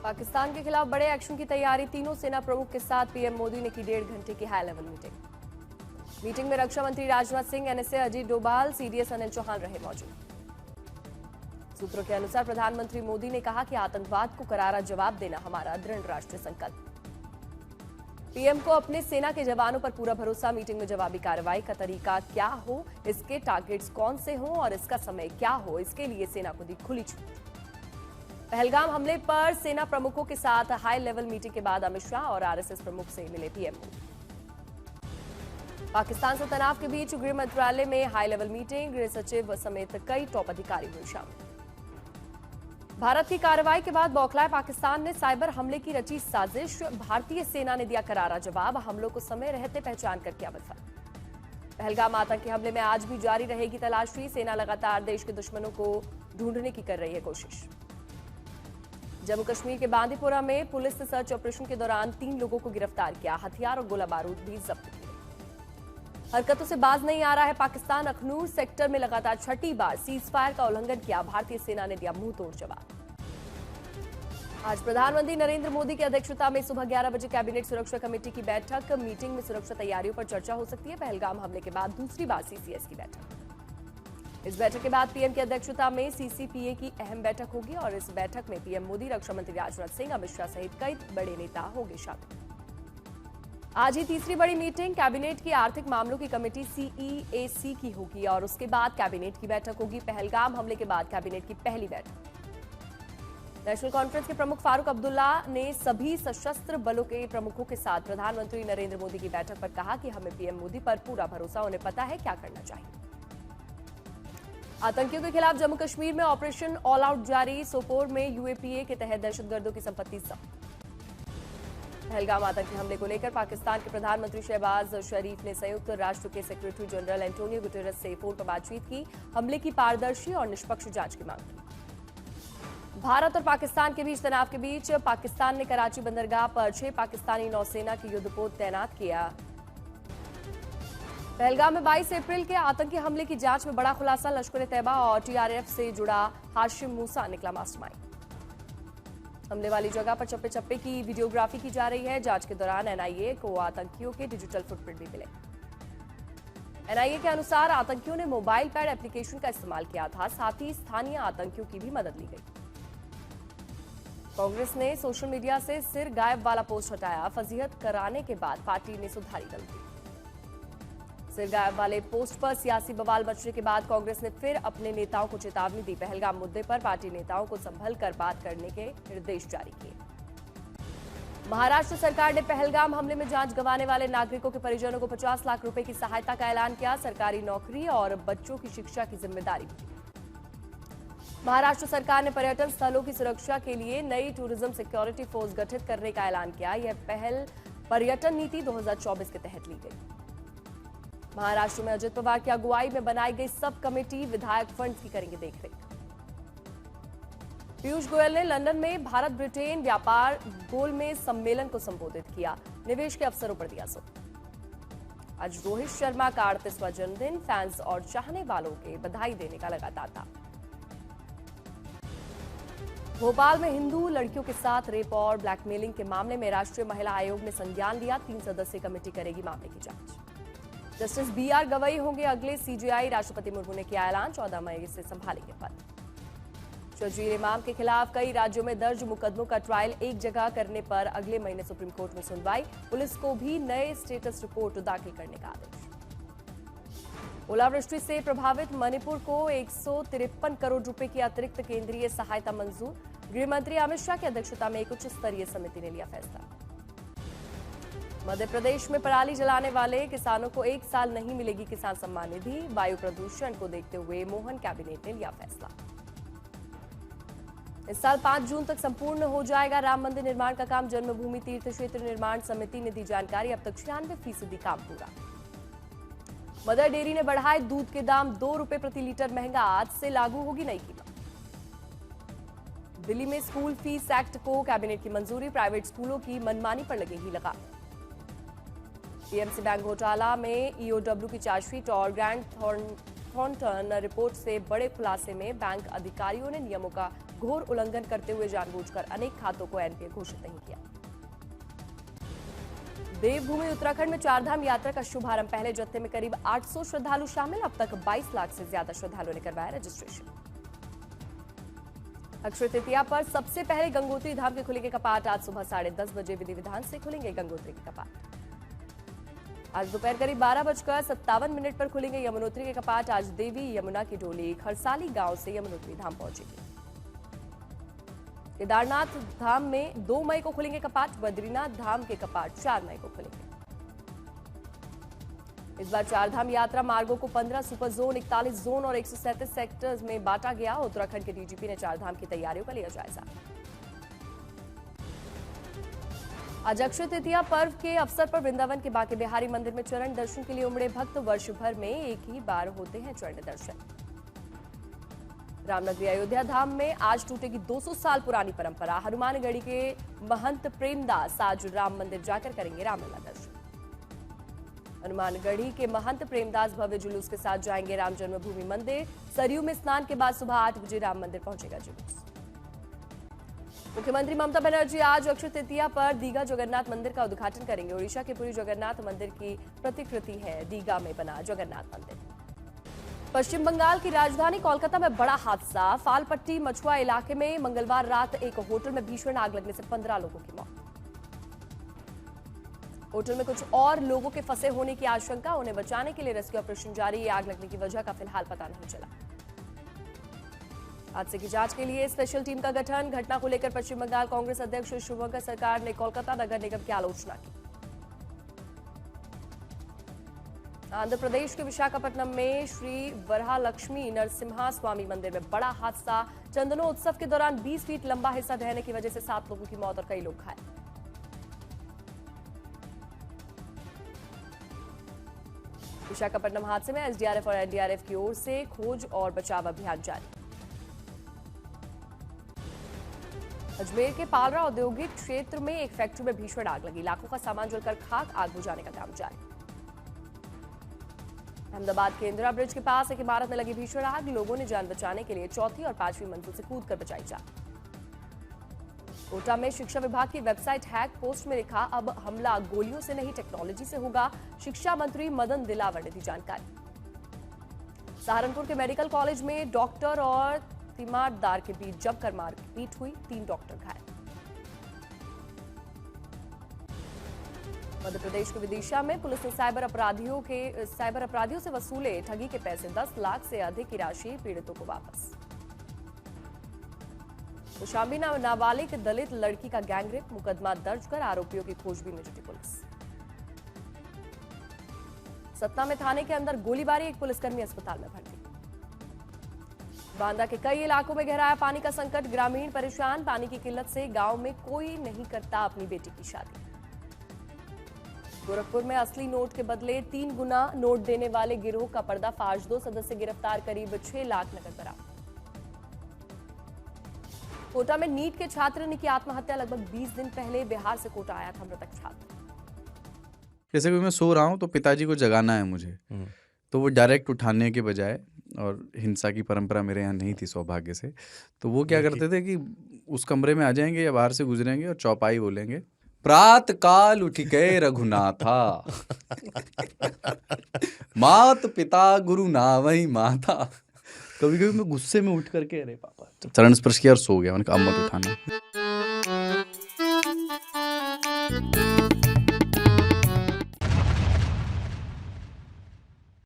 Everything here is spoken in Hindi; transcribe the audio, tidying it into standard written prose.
पाकिस्तान के खिलाफ बड़े एक्शन की तैयारी, तीनों सेना प्रमुख के साथ पीएम मोदी ने की 1.5 घंटे की हाई लेवल मीटिंग में रक्षा मंत्री राजनाथ सिंह, एनएसए अजीत डोभाल, सीडीएस अनिल चौहान रहे मौजूद। सूत्रों के अनुसार प्रधानमंत्री मोदी ने कहा कि आतंकवाद को करारा जवाब देना हमारा दृढ़ राष्ट्रीय संकल्प। पीएम को अपने सेना के जवानों पर पूरा भरोसा। मीटिंग में जवाबी कार्रवाई का तरीका क्या हो, इसके टारगेट्स कौन से हों और इसका समय क्या हो, इसके लिए सेना को दी खुली छूट। पहलगाम हमले पर सेना प्रमुखों के साथ हाई लेवल मीटिंग के बाद अमित शाह और आरएसएस प्रमुख से मिले पीएम मोदी। पाकिस्तान से तनाव के बीच गृह मंत्रालय में हाई लेवल मीटिंग, गृह सचिव समेत कई टॉप अधिकारी हुए शामिल। भारत की कार्रवाई के बाद बौखलाए पाकिस्तान ने साइबर हमले की रची साजिश, भारतीय सेना ने दिया करारा जवाब, हमलों को समय रहते पहचान कर किया विफल। पहलगाम आतंकी हमले में आज भी जारी रहेगी तलाशी, सेना लगातार देश के दुश्मनों को ढूंढने की कर रही है कोशिश। जम्मू कश्मीर के बांदीपुरा में पुलिस ने सर्च ऑपरेशन के दौरान 3 लोगों को गिरफ्तार किया, हथियार और गोला बारूद भी जब्त किए। हरकतों से बाज नहीं आ रहा है पाकिस्तान, अखनूर सेक्टर में लगातार छठी बार सीज फायर का उल्लंघन किया, भारतीय सेना ने दिया मुंह तोड़ जवाब। आज प्रधानमंत्री नरेंद्र मोदी की अध्यक्षता में सुबह 11 बजे कैबिनेट सुरक्षा कमेटी की बैठक, मीटिंग में सुरक्षा तैयारियों पर चर्चा हो सकती है। पहलगाम हमले के बाद दूसरी बार सीसीएस की बैठक। इस बैठक के बाद पीएम की अध्यक्षता में सीसीपीए की अहम बैठक होगी और इस बैठक में पीएम मोदी, रक्षा मंत्री राजनाथ सिंह, अमित शाह सहित कई बड़े नेता होंगे शामिल। आज ही तीसरी बड़ी मीटिंग कैबिनेट की आर्थिक मामलों की कमेटी सीईएसी की होगी और उसके बाद कैबिनेट की बैठक होगी। पहलगाम हमले के बाद कैबिनेट की पहली बैठक। नेशनल कॉन्फ्रेंस के प्रमुख फारूक अब्दुल्ला ने सभी सशस्त्र बलों के प्रमुखों के साथ प्रधानमंत्री नरेंद्र मोदी की बैठक पर कहा कि हमें पीएम मोदी पर पूरा भरोसा, उन्हें पता है क्या करना चाहिए। आतंकियों के खिलाफ जम्मू कश्मीर में ऑपरेशन ऑल आउट जारी, सोपोर में यूएपीए के तहत दहशतगर्दों की संपत्ति जब्त। पहलगाम आतंकी हमले को लेकर पाकिस्तान के प्रधानमंत्री शहबाज शरीफ ने संयुक्त राष्ट्र के सेक्रेटरी जनरल एंटोनियो गुटेरेस से फोन पर बातचीत की, हमले की पारदर्शी और निष्पक्ष जांच की मांग की। भारत और पाकिस्तान के बीच तनाव के बीच पाकिस्तान ने कराची बंदरगाह पर 6 पाकिस्तानी नौसेना के युद्धपोत तैनात किया। पहलगाम में 22 अप्रैल के आतंकी हमले की जांच में बड़ा खुलासा, लश्कर तैयबा और टीआरएफ से जुड़ा हाशिम मूसा निकला मास्टरमाइंड। हमले वाली जगह पर चप्पे चप्पे की वीडियोग्राफी की जा रही है। जांच के दौरान एनआईए को आतंकियों के डिजिटल फुटप्रिंट भी मिले। एनआईए के अनुसार आतंकियों ने मोबाइल पैड एप्लीकेशन का इस्तेमाल किया था, साथ ही स्थानीय आतंकियों की भी मदद ली गई। कांग्रेस ने सोशल मीडिया से सिर गायब वाला पोस्ट हटाया, फजीहत कराने के बाद पार्टी ने सुधारी गलती। सिर गायब वाले पोस्ट पर सियासी बवाल मचने के बाद कांग्रेस ने फिर अपने नेताओं को चेतावनी दी। पहलगाम मुद्दे पर पार्टी नेताओं को संभल कर बात करने के निर्देश जारी किए। महाराष्ट्र सरकार ने पहलगाम हमले में जान गंवाने वाले नागरिकों के परिजनों को 50 लाख रुपए की सहायता का ऐलान किया, सरकारी नौकरी और बच्चों की शिक्षा की जिम्मेदारी भी। महाराष्ट्र सरकार ने पर्यटन स्थलों की सुरक्षा के लिए नई टूरिज्म सिक्योरिटी फोर्स गठित करने का ऐलान किया। यह पहल पर्यटन नीति 2024 के तहत ली गई। महाराष्ट्र में अजित पवार की अगुवाई में बनाई गई सब कमेटी विधायक फंड की करेंगे देखरेख। पीयूष गोयल ने लंदन में भारत ब्रिटेन व्यापार गोलमेज सम्मेलन को संबोधित किया, निवेश के अवसरों पर दिया जोर। आज रोहित शर्मा का 38वां जन्मदिन, फैंस और चाहने वालों के बधाई देने का लगातार था। भोपाल में हिंदू लड़कियों के साथ रेप और ब्लैकमेलिंग के मामले में राष्ट्रीय महिला आयोग ने संज्ञान लिया, 3 सदस्यीय कमेटी करेगी मामले की जांच। जस्टिस बीआर गवई होंगे अगले सीजेआई, राष्ट्रपति मुर्मू ने किया ऐलान, 14 मई से संभालेंगे पद। शजीर इमाम के खिलाफ कई राज्यों में दर्ज मुकदमों का ट्रायल एक जगह करने पर अगले महीने सुप्रीम कोर्ट में सुनवाई, पुलिस को भी नए स्टेटस रिपोर्ट दाखिल करने का आदेश। ओलावृष्टि से प्रभावित मणिपुर को 153 करोड़ रुपए की अतिरिक्त केंद्रीय सहायता मंजूर, गृह मंत्री अमित शाह की अध्यक्षता में एक उच्च स्तरीय समिति ने लिया फैसला। मध्य प्रदेश में पराली जलाने वाले किसानों को 1 साल नहीं मिलेगी किसान सम्मान निधि, वायु प्रदूषण को देखते हुए मोहन कैबिनेट ने लिया फैसला। इस साल 5 जून तक संपूर्ण हो जाएगा राम मंदिर निर्माण का काम, जन्मभूमि तीर्थ क्षेत्र निर्माण समिति ने दी जानकारी, अब तक 96% काम पूरा। मदर डेयरी ने बढ़ाए दूध के दाम, 2 रुपए प्रति लीटर महंगा, आज से लागू होगी नई कीमत। दिल्ली में स्कूल फीस एक्ट को कैबिनेट की मंजूरी, प्राइवेट स्कूलों की मनमानी पर लगेगी लगाम। पीएमसी बैंक घोटाला में ईओडब्ल्यू की चार्जशीट और ग्रैंड थॉर्न थॉर्नटन रिपोर्ट से बड़े खुलासे में बैंक अधिकारियों ने नियमों का घोर उल्लंघन करते हुए जानबूझकर अनेक खातों को एनपीए घोषित नहीं किया। देवभूमि उत्तराखंड में चारधाम यात्रा का शुभारंभ। पहले जत्थे में करीब 800 श्रद्धालु शामिल। अब तक 22 लाख से ज्यादा श्रद्धालुओं ने करवाया रजिस्ट्रेशन। अक्षय तृतीया पर सबसे पहले गंगोत्री धाम के खुलेंगे कपाट। आज सुबह 10:30 बजे विधि विधान से खुलेंगे गंगोत्री के कपाट। आज दोपहर करीब 12:57 पर खुलेंगे यमुनोत्री के कपाट। आज देवी यमुना की डोली खरसाली गांव से यमुनोत्री धाम पहुंचेगी। केदारनाथ धाम में 2 मई को खुलेंगे कपाट। बद्रीनाथ धाम के कपाट 4 मई को खुलेंगे। इस बार चारधाम यात्रा मार्गों को 15 सुपर जोन, 41 जोन और 137 सेक्टर्स में बांटा गया। उत्तराखंड के डीजीपी ने चारधाम की तैयारियों का लिया जायजा। आज अक्षय तृतीया पर्व के अवसर पर वृंदावन के बांके बिहारी मंदिर में चरण दर्शन के लिए उमड़े भक्त। वर्ष भर में एक ही बार होते हैं चरण दर्शन। रामनगरी अयोध्या धाम में आज टूटेगी 200 साल पुरानी परंपरा। हनुमानगढ़ी के महंत प्रेमदास आज राम मंदिर जाकर करेंगे रामलला दर्शन। हनुमानगढ़ी के महंत प्रेमदास भव्य जुलूस के साथ जाएंगे राम जन्मभूमि मंदिर। सरयू में स्नान के बाद सुबह 8 बजे राम मंदिर पहुंचेगा जुलूस। मुख्यमंत्री ममता बनर्जी आज अक्षय तृतीया पर दीघा जगन्नाथ मंदिर का उद्घाटन करेंगे। ओडिशा के पुरी जगन्नाथ मंदिर की प्रतिकृति है दीघा में बना जगन्नाथ मंदिर। पश्चिम बंगाल की राजधानी कोलकाता में बड़ा हादसा। फालपट्टी मछुआ इलाके में मंगलवार रात एक होटल में भीषण आग लगने से 15 लोगों की मौत। होटल में कुछ और लोगों के फंसे होने की आशंका। उन्हें बचाने के लिए रेस्क्यू ऑपरेशन जारी। आग लगने की वजह का फिलहाल पता नहीं चला। हादसे की जांच के लिए स्पेशल टीम का गठन। घटना को लेकर पश्चिम बंगाल कांग्रेस अध्यक्ष शुभंकर सरकार ने कोलकाता नगर निगम की आलोचना की। आंध्र प्रदेश के विशाखापट्टनम में श्री वरहालक्ष्मी नरसिम्हा स्वामी मंदिर में बड़ा हादसा। चंदनोत्सव के दौरान 20 फीट लंबा हिस्सा ढहने की वजह से 7 लोगों की मौत और कई लोग घायल। विशाखापट्टनम हादसे में एसडीआरएफ और एनडीआरएफ की ओर से खोज और बचाव अभियान जारी। अजमेर के पालरा औद्योगिक क्षेत्र में एक फैक्ट्री में भीषण आग लगी। लाखों का सामान जलकर खाक। आग बुझाने का काम जारी। अहमदाबाद के इंदिरा ब्रिज के पास एक इमारत में लगी भीषण आग। लोगों ने जान बचाने के लिए 4थी और 5वीं मंजिल से कूदकर बचाई जान। कोटा में शिक्षा विभाग की वेबसाइट हैक। पोस्ट में लिखा, अब हमला गोलियों से नहीं टेक्नोलॉजी से होगा। शिक्षा मंत्री मदन दिलावर ने दी जानकारी। सहारनपुर के मेडिकल कॉलेज में डॉक्टर और तीमारदार के बीच जमकर मारपीट हुई। 3 डॉक्टर घायल। मध्य प्रदेश के विदिशा में पुलिस ने साइबर अपराधियों से वसूले ठगी के पैसे। 10 लाख से अधिक की राशि पीड़ितों को वापस। कौशाम्बी नाबालिग दलित लड़की का गैंगरेप। मुकदमा दर्ज कर आरोपियों की खोजबीन में जुटी पुलिस। सतना में थाने के अंदर गोलीबारी। एक पुलिसकर्मी अस्पताल में भर्ती। बांदा के कई इलाकों में गहराया पानी का संकट। ग्रामीण परेशान। पानी की किल्लत से गांव में कोई नहीं करता अपनी बेटी की शादी। गोरखपुर में असली नोट के बदले 3 गुना नोट देने वाले गिरोह का पर्दाफाश। 2 सदस्य गिरफ्तार। करीब 6 लाख नकद बरामद। कोटा में नीट के छात्र ने की आत्महत्या। लगभग 20 दिन पहले बिहार से कोटा आया था मृतक छात्र। जैसे कि मैं सो रहा हूँ तो पिताजी को जगाना है मुझे, तो वो डायरेक्ट उठाने के बजाय, और हिंसा की परंपरा मेरे यहाँ नहीं थी सौभाग्य से, तो वो क्या करते थे कि उस कमरे में आ जाएंगे या बाहर से गुजरेंगे और चौपाई बोलेंगे, प्रात काल उठ गए रघुनाथा मात पिता गुरु नावई माता। कभी कभी मैं गुस्से में उठ करके अरे पापा चरण स्पर्श किया और सो गया। मैंने कहा अब मत उठाना।